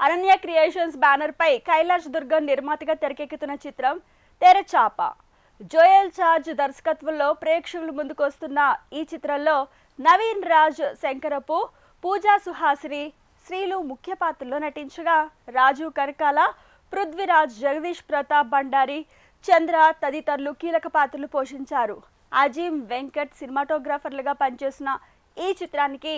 Ananya creations banner పై కైలాష్ దుర్గం నిర్మాతగా తెరకెక్కుతున్న చిత్రం తెరచాప. జోయల్ చార్జ్ దర్శకత్వంలో ప్రేక్షకుల ముందుకు వస్తున్న ఈ చిత్రంలో నవీన్ రాజ్ శంకరపు, పూజా సుహాసిని, శ్రీలు ముఖ్య పాత్రల్లో నటించగా రాజు కనకాల, పృథ్వీరాజ్, జగదీష్ ప్రతాప్ భండారి, చంద్ర తదితరులు కీలక పాత్రలు పోషించారు. అజీం వెంకట్ సినిమాటోగ్రాఫర్లుగా పనిచేసిన ఈ చిత్రానికి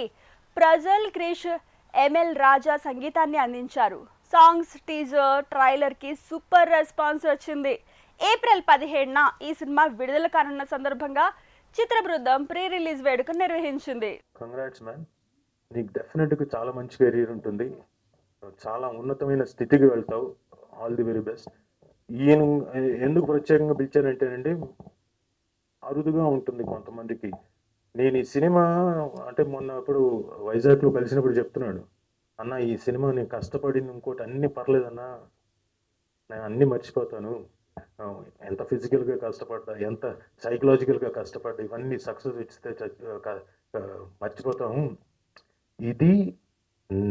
ప్రజల్ క్రిష్, ఎంఎల్ రాజా సంగీతాన్ని అందించారు. సాంగ్స్, టీజర్, ట్రైలర్ కి సూపర్ రెస్పాన్స్ వచ్చింది. ఏప్రిల్ 17న ఈ సినిమా విడుదల కానున్న సందర్భంగా చిత్ర బృందం ప్రీ రిలీజ్ వేడుక నిర్వహించింది. కంగ్రాట్స్ మ్యాన్, నీకు డెఫినెట్గా చాలా మంచి కెరీర్ ఉంటుంది, చాలా ఉన్నతమైన స్థితికి వెళ్తావు. All the very best. ఈయన ఎందుకు ప్రత్యేకంగా పిలిచానంటేనండి, అరుదుగా ఉంటుంది కొంతమందికి. నేను ఈ సినిమా అంటే మొన్న ఇప్పుడు వైజాగ్లో కలిసినప్పుడు చెప్తున్నాడు, అన్న ఈ సినిమా నేను కష్టపడింది ఇంకోటి అన్నీ పర్లేదన్నా, నేను అన్నీ మర్చిపోతాను, ఎంత ఫిజికల్గా కష్టపడ్డా, ఎంత సైకలాజికల్గా కష్టపడ్డా, ఇవన్నీ సక్సెస్ ఇస్తే మర్చిపోతాము. ఇది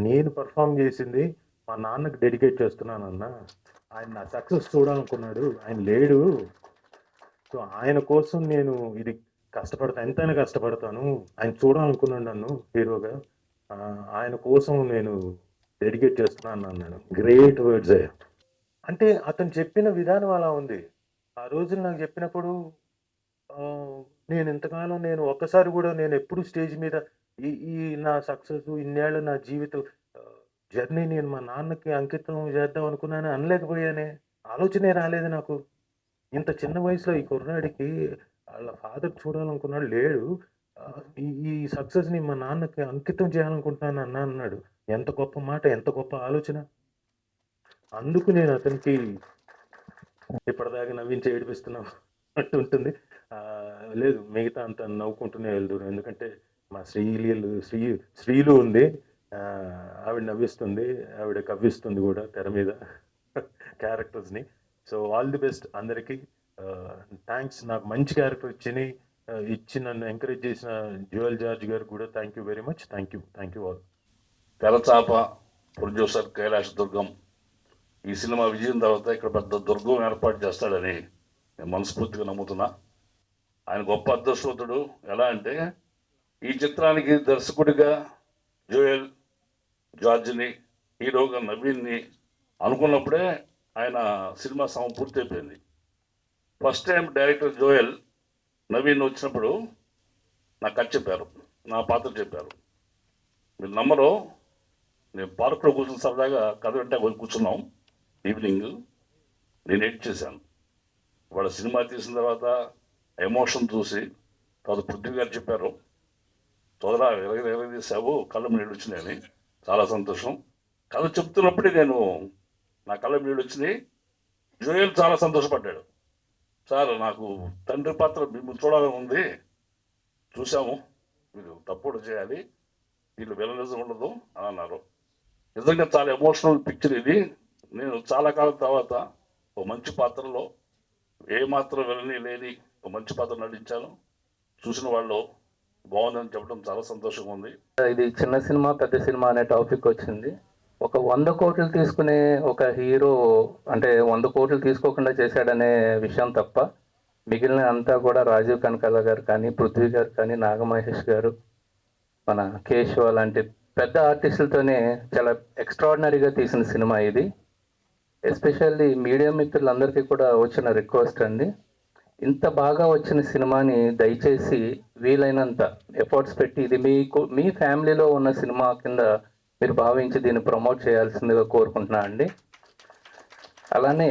నేను పర్ఫామ్ చేసింది మా నాన్నకి డెడికేట్ చేస్తున్నాను అన్న. ఆయన నా సక్సెస్ చూడాలనుకున్నాడు, ఆయన లేడు. సో ఆయన కోసం నేను ఇది కష్టపడతాను, ఎంతైనా కష్టపడతాను. ఆయన చూడాలనుకున్నాడు నన్ను హీరోగా, ఆయన కోసం నేను డెడికేట్ చేస్తున్నాను అన్నాడు. Great words. అంటే అతను చెప్పిన విధానం అలా ఉంది. ఆ రోజు నాకు చెప్పినప్పుడు నేను ఇంతకాలం నేను ఒక్కసారి కూడా నేను ఎప్పుడు స్టేజ్ మీద ఈ ఈ నా సక్సెస్, ఇన్నేళ్ళ నా జీవిత జర్నీ నేను మా నాన్నకి అంకితం చేద్దాం అనుకున్నాను అనలేకపోయానే. ఆలోచనే రాలేదు నాకు. ఇంత చిన్న వయసులో ఈ కుర్రాడికి వాళ్ళ ఫాదర్ చూడాలనుకున్నాడు, లేడు. ఈ ఈ సక్సెస్ని మా నాన్నకి అంకితం చేయాలనుకుంటున్నాను అన్న అన్నాడు. ఎంత గొప్ప మాట, ఎంత గొప్ప ఆలోచన. అందుకు నేను అతనికి ఇప్పటిదాకా నవ్వించి ఏడిపిస్తున్నాం అంటూ ఉంటుంది. లేదు, మిగతా అంత నవ్వుకుంటూనే వెళ్తాను. ఎందుకంటే మా శ్రీలు ఉంది, ఆవిడ నవ్విస్తుంది, ఆవిడ కవ్విస్తుంది కూడా తెర మీద క్యారెక్టర్స్ని. సో ఆల్ ది బెస్ట్ అందరికీ. థ్యాంక్స్, నాకు మంచి క్యారెక్టర్ ఇచ్చి నన్ను ఎంకరేజ్ చేసిన జోయల్ జార్జ్ గారు కూడా thank you very much. Thank you all. Terachapa producer Kailash Durgam ఈ సినిమా విజయం తర్వాత ఇక్కడ పెద్ద దుర్గం ఏర్పాటు చేస్తాడని నేను మనస్ఫూర్తిగా నమ్ముతున్నా. ఆయన గొప్ప అదృష్టవంతుడు. ఎలా అంటే ఈ చిత్రానికి దర్శకుడిగా జోయల్ జార్జ్ని, హీరోగా నవీన్ని అనుకున్నప్పుడే ఆయన సినిమా పూర్తి అయిపోయింది. First time director Joel Naveen వచ్చినప్పుడు నాకు కథ చెప్పారు, నా పాత్ర చెప్పారు. మీరు నమ్మరు, నేను పార్క్లో కూర్చున్న సరదాగా కథ వెంట కూర్చున్నాం. ఈవినింగ్ నేను ఎడిట్ చేశాను. వాళ్ళ సినిమా తీసిన తర్వాత ఎమోషన్ చూసి తర్వాత పృథ్వీ గారు చెప్పారు, తొదరా ఎలాగ తీసావు, కళ్ళ నీళ్ళు వచ్చినాయని. చాలా సంతోషం. కథ చెప్తున్నప్పుడే నా కళ్ళ నీళ్ళు వచ్చినాయి. జోయల్ చాలా సంతోషపడ్డాడు. సార్, నాకు తండ్రి పాత్ర మిమ్మల్ని చూడాలని ఉంది, చూసాము, మీరు తప్పుడు చేయాలి, వీళ్ళు విలనిజం ఉండదు అని అన్నారు. నిజంగా చాలా ఎమోషనల్ పిక్చర్ ఇది. నేను చాలా కాలం తర్వాత ఒక మంచి పాత్రలో, ఏమాత్రం విలని లేని ఒక మంచి పాత్ర నటించాను. చూసిన వాళ్ళు బాగుందని చెప్పడం చాలా సంతోషంగా ఉంది. ఇది చిన్న సినిమా పెద్ద సినిమా అనే టాపిక్ వచ్చింది. ఒక 100 కోట్లు తీసుకునే ఒక హీరో అంటే 100 కోట్లు తీసుకోకుండా చేశాడనే విషయం తప్ప మిగిలిన అంతా కూడా రాజీవ్ కనకాల గారు కానీ, పృథ్వీ గారు కానీ, నాగమహేష్ గారు, మన కేశవ లాంటి పెద్ద ఆర్టిస్టులతోనే చాలా ఎక్స్ట్రాడినరీగా తీసిన సినిమా ఇది. ఎస్పెషల్లీ మీడియా మిత్రులందరికీ కూడా వచ్చిన రిక్వెస్ట్ అండి, ఇంత బాగా వచ్చిన సినిమాని దయచేసి వీలైనంత ఎఫర్ట్స్ పెట్టి ఇది మీ ఫ్యామిలీలో ఉన్న సినిమా కింద మీరు భావించి దీన్ని ప్రమోట్ చేయాల్సిందిగా కోరుకుంటున్నా అండి. అలానే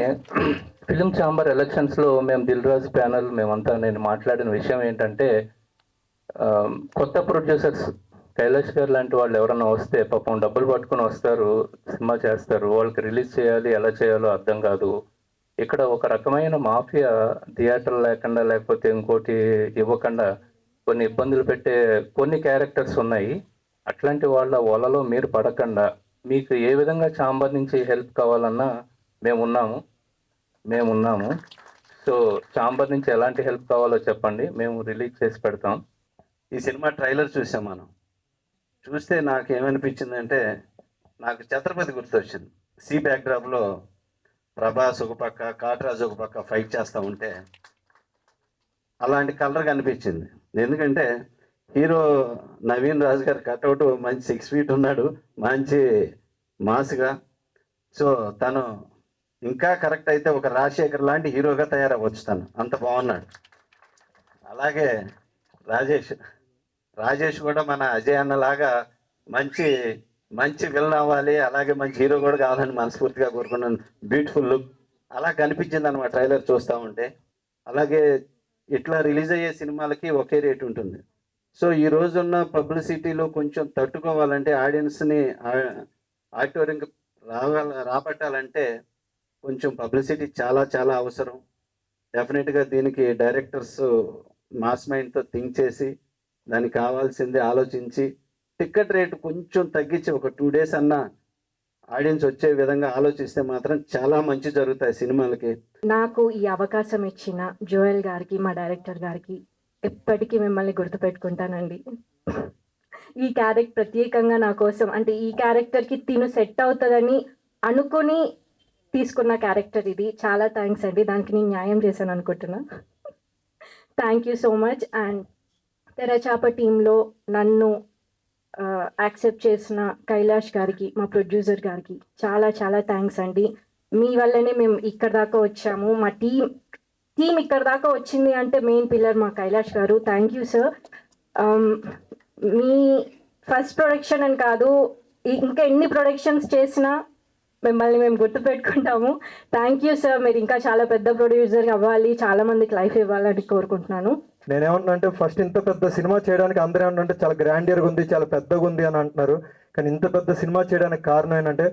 ఫిలిం ఛాంబర్ ఎలక్షన్స్లో మేము దిల్ రాజు ప్యానల్ మేమంతా నేను మాట్లాడిన విషయం ఏంటంటే, కొత్త ప్రొడ్యూసర్స్ కైలాష్ గారు లాంటి వాళ్ళు ఎవరన్నా వస్తే పాపం డబ్బులు పట్టుకొని వస్తారు, సినిమా చేస్తారు, వాళ్ళకి రిలీజ్ చేయాలి, ఎలా చేయాలో అర్థం కాదు. ఇక్కడ ఒక రకమైన మాఫియా థియేటర్ లేకుండా లేకపోతే ఇంకోటి ఇవ్వకుండా కొన్ని ఇబ్బందులు పెట్టే కొన్ని క్యారెక్టర్స్ ఉన్నాయి. అట్లాంటి వాళ్ళ వలలో మీరు పడకుండా మీకు ఏ విధంగా ఛాంబర్ నుంచి హెల్ప్ కావాలన్నా మేమున్నాము. సో ఛాంబర్ నుంచి ఎలాంటి హెల్ప్ కావాలో చెప్పండి, మేము రిలీజ్ చేసి పెడతాం. ఈ సినిమా ట్రైలర్ చూసాం. మనం చూస్తే నాకు ఏమనిపించిందంటే, నాకు ఛత్రపతి గుర్తొచ్చింది. సి బ్యాక్డ్రాప్లో ప్రభాస్ ఒక పక్క, కాట్రాజ్ ఒక పక్క ఫైట్ చేస్తూ ఉంటే అలాంటి కలర్ కనిపించింది. ఎందుకంటే హీరో నవీన్ రాజు గారి కట్అవుట్ మంచి 6 feet ఉన్నాడు, మంచి మాస్గా. సో తను ఇంకా కరెక్ట్ అయితే ఒక రాజశేఖర్ లాంటి హీరోగా తయారవ్వచ్చు, తను అంత బాగున్నాడు. అలాగే రాజేష్ కూడా మన అజయ్ అన్నలాగా మంచి మంచి విలన్ అవ్వాలి, అలాగే మంచి హీరో కూడా కావాలని మనస్ఫూర్తిగా కోరుకున్నాను. బ్యూటిఫుల్ లుక్ అలా కనిపించింది అనమాట ట్రైలర్ చూస్తూ ఉంటే. అలాగే ఇట్లా రిలీజ్ అయ్యే సినిమాలకి ఒకే రేట్ ఉంటుంది. సో ఈ రోజున్న పబ్లిసిటీలో కొంచెం తట్టుకోవాలంటే, ఆడియన్స్ని ఆడిటోరియంకి రాబట్టాలంటే కొంచెం పబ్లిసిటీ చాలా చాలా అవసరం. డెఫినెట్గా దీనికి డైరెక్టర్స్ మాస్ మైండ్తో థింక్ చేసి దానికి కావాల్సింది ఆలోచించి టికెట్ రేటు కొంచెం తగ్గించి ఒక 2 days అన్నా ఆడియన్స్ వచ్చే విధంగా ఆలోచిస్తే మాత్రం చాలా మంచి జరుగుతాయి సినిమాలకి. నాకు ఈ అవకాశం ఇచ్చిన జోయల్ గారికి, మా డైరెక్టర్ గారికి ఎప్పటికీ మిమ్మల్ని గుర్తుపెట్టుకుంటానండి. ఈ క్యారెక్టర్ ప్రత్యేకంగా నా కోసం, అంటే ఈ క్యారెక్టర్కి తిను సెట్ అవుతుందని అనుకుని తీసుకున్న క్యారెక్టర్ ఇది. చాలా థ్యాంక్స్ అండి, దానికి నేను న్యాయం చేశాను అనుకుంటున్నా. Thank you so much. And Terachapa టీంలో నన్ను యాక్సెప్ట్ చేసిన కైలాష్ గారికి, మా ప్రొడ్యూసర్ గారికి చాలా చాలా థ్యాంక్స్ అండి. మీ వల్లనే మేము ఇక్కడ దాకా వచ్చాము. మా టీం ఇక్కడ దాకా వచ్చింది అంటే మెయిన్ పిల్లర్ మా కైలాష్ గారు. Thank you sir. Me first production అని కాదు, ఇంకా ఎన్ని ప్రొడక్షన్స్ చేసినా మిమ్మల్ని మేము గుర్తుపెట్టుకుంటాము. Thank you sir. మీరు ఇంకా చాలా పెద్ద ప్రొడ్యూసర్ అవ్వాలి, చాలా మందికి లైఫ్ ఇవ్వాలని కోరుకుంటున్నాను. నేనేమన్నా అంటే ఫస్ట్ ఇంత పెద్ద సినిమా చేయడానికి అందరూ ఏమన్నా చాలా గ్రాండియర్గా ఉంది, చాలా పెద్దగా ఉంది అని అంటున్నారు. కానీ ఇంత పెద్ద సినిమా చేయడానికి కారణం ఏంటంటే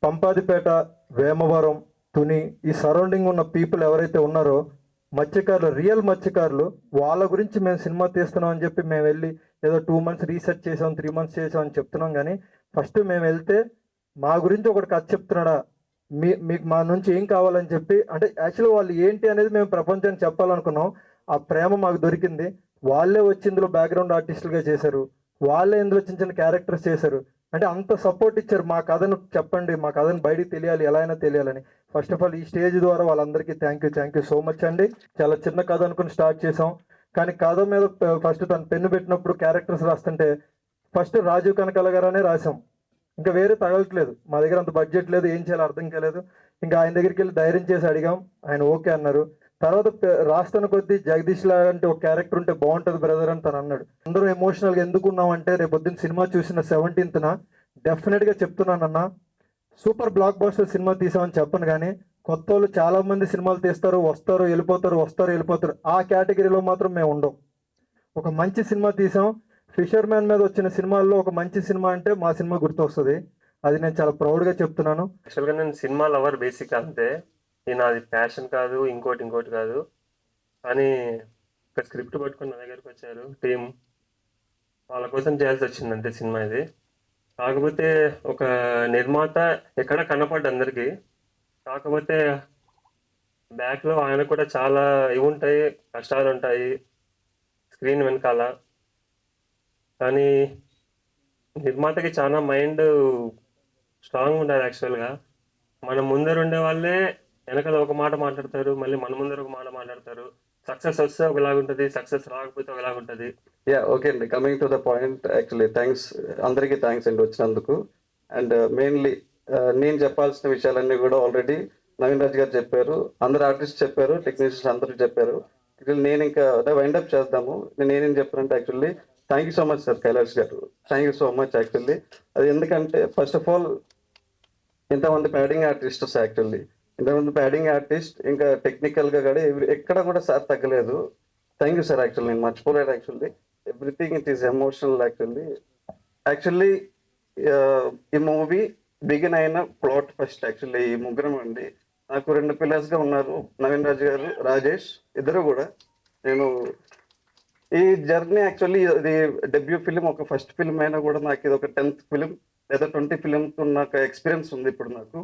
పంపాదిపేట, వేమవరం, తుని ఈ సరౌండింగ్ ఉన్న పీపుల్ ఎవరైతే ఉన్నారో మత్స్యకారులు, రియల్ మత్స్యకారులు, వాళ్ళ గురించి మేము సినిమా తీస్తున్నాం అని చెప్పి మేము వెళ్ళి ఏదో 2 months రీసెర్చ్ చేసాం, 3 months చేసాం అని చెప్తున్నాం. కానీ ఫస్ట్ మేము వెళ్తే మా గురించి ఒకటి కథ చెప్తున్నాడా, మీకు మా నుంచి ఏం కావాలని చెప్పి, అంటే యాక్చువల్గా వాళ్ళు ఏంటి అనేది మేము ప్రపంచానికి చెప్పాలనుకున్నాం. ఆ ప్రేమ మాకు దొరికింది. వాళ్ళే వచ్చి ఇందులో బ్యాక్గ్రౌండ్ ఆర్టిస్టులుగా చేశారు, వాళ్ళే ఇందులో చిన్న చిన్న క్యారెక్టర్స్ చేశారు. అంటే అంత సపోర్ట్ ఇచ్చారు. మా కథను చెప్పండి, మా కథను బయటికి తెలియాలి, ఎలా అయినా తెలియాలని. ఫస్ట్ ఆఫ్ ఆల్ ఈ స్టేజ్ ద్వారా వాళ్ళందరికీ థ్యాంక్ యూ సో మచ్ అండి. చాలా చిన్న కథ అనుకుని స్టార్ట్ చేసాం, కానీ కథ మీద ఫస్ట్ తను పెన్ను పెట్టినప్పుడు క్యారెక్టర్స్ రాస్తుంటే ఫస్ట్ రాజీవ్ కనకాల గారనే రాసాం. ఇంకా వేరే తగలట్లేదు, మా దగ్గర అంత బడ్జెట్ లేదు, ఏం చేయాలో అర్థం కాలేదు. ఇంకా ఆయన దగ్గరికి వెళ్ళి ధైర్యం చేసి అడిగాం, ఆయన ఓకే అన్నారు. తర్వాత రాస్తున్న కొద్దీ జగదీష్ లాంటి ఒక క్యారెక్టర్ ఉంటే బాగుంటుంది బ్రదర్ అని తను అన్నాడు. అందరూ ఎమోషనల్గా ఎందుకు ఉన్నామంటే రేపు పొద్దున్న సినిమా చూసిన 17th డెఫినెట్గా చెప్తున్నానన్నా, సూపర్ బ్లాక్ బస్టర్ సినిమా తీసామని చెప్పను, కానీ కొత్త వాళ్ళు చాలా మంది సినిమాలు తీస్తారు, వస్తారు వెళ్ళిపోతారు. ఆ కేటగిరీలో మాత్రం మేము ఉండం. ఒక మంచి సినిమా తీసాం. ఫిషర్ మ్యాన్ మీద వచ్చిన సినిమాల్లో ఒక మంచి సినిమా అంటే మా సినిమా గుర్తొస్తుంది. అది నేను చాలా ప్రౌడ్గా చెప్తున్నాను. యాక్చువల్గా నేను సినిమా లవర్ బేసిక్ అంతే, ఇది నాది ప్యాషన్ కాదు, ఇంకోటి కాదు. కానీ ఒక స్క్రిప్ట్ పట్టుకొని నా దగ్గరికి వచ్చారు టీం, వాళ్ళ కోసం చేయాల్సి వచ్చింది అంతే సినిమా ఇది. కాకపోతే ఒక నిర్మాత ఎక్కడ కనపడ్డ అందరికీ, కాకపోతే బ్యాక్లో ఆయన కూడా చాలా ఇవి ఉంటాయి, కష్టాలు ఉంటాయి స్క్రీన్ వెనకాల. కానీ నిర్మాతకి చాలా మైండ్ స్ట్రాంగ్ ఉండాలి. యాక్చువల్గా మన ముందర ఉండే వాళ్ళే వెనకాల ఒక మాట మాట్లాడతారు, మళ్ళీ మన ముందర ఒక మాట మాట్లాడతారు. సక్సెస్ వస్తే ఒకలాగుంటుంది, సక్సెస్ రాకపోతే ఒకలాగుంటుంది. ఓకే అండి, coming to the point, actually thanks, అందరికీ థ్యాంక్స్ అండి వచ్చినందుకు. అండ్ మెయిన్లీ నేను చెప్పాల్సిన విషయాలన్నీ కూడా ఆల్రెడీ నవీన్ రాజ్ గారు చెప్పారు, అందరు ఆర్టిస్ట్ చెప్పారు, టెక్నీషియన్స్ అందరూ చెప్పారు. నేను ఇంకా వైండప్ చేద్దాము. నేనేం చెప్పానంటే actually thank you so much sir Kailash గారు, thank you so much. Actually అది ఎందుకంటే ఫస్ట్ ఆఫ్ ఆల్ ఇంతమంది ప్యాడింగ్ ఆర్టిస్ట్స్, యాక్చువల్లీ ఇంతమంది ప్యాడింగ్ ఆర్టిస్ట్, ఇంకా టెక్నికల్గా కూడా ఎక్కడ కూడా సార్ తగ్గలేదు. Thank you sir. యాక్చువల్లీ నేను మర్చిపోలేదు. Actually everything it is emotional. Actually ఈ మూవీ బిగిన్ అయిన ప్లాట్ ఫస్ట్ యాక్చువల్లీ ఈ ముగ్గురం అండి. నాకు 2 పిల్లర్స్గా ఉన్నారు, నవీన్ రాజ్ గారు, రాజేష్, ఇద్దరు కూడా. నేను ఈ జర్నీ యాక్చువల్లీ ఇది డెబ్యూ ఫిలిం, ఒక ఫస్ట్ ఫిలిం అయినా కూడా నాకు ఇది ఒక 10th ఫిలిం లేదా 20 ఫిలింతో నాకు ఎక్స్పీరియన్స్ ఉంది ఇప్పుడు నాకు.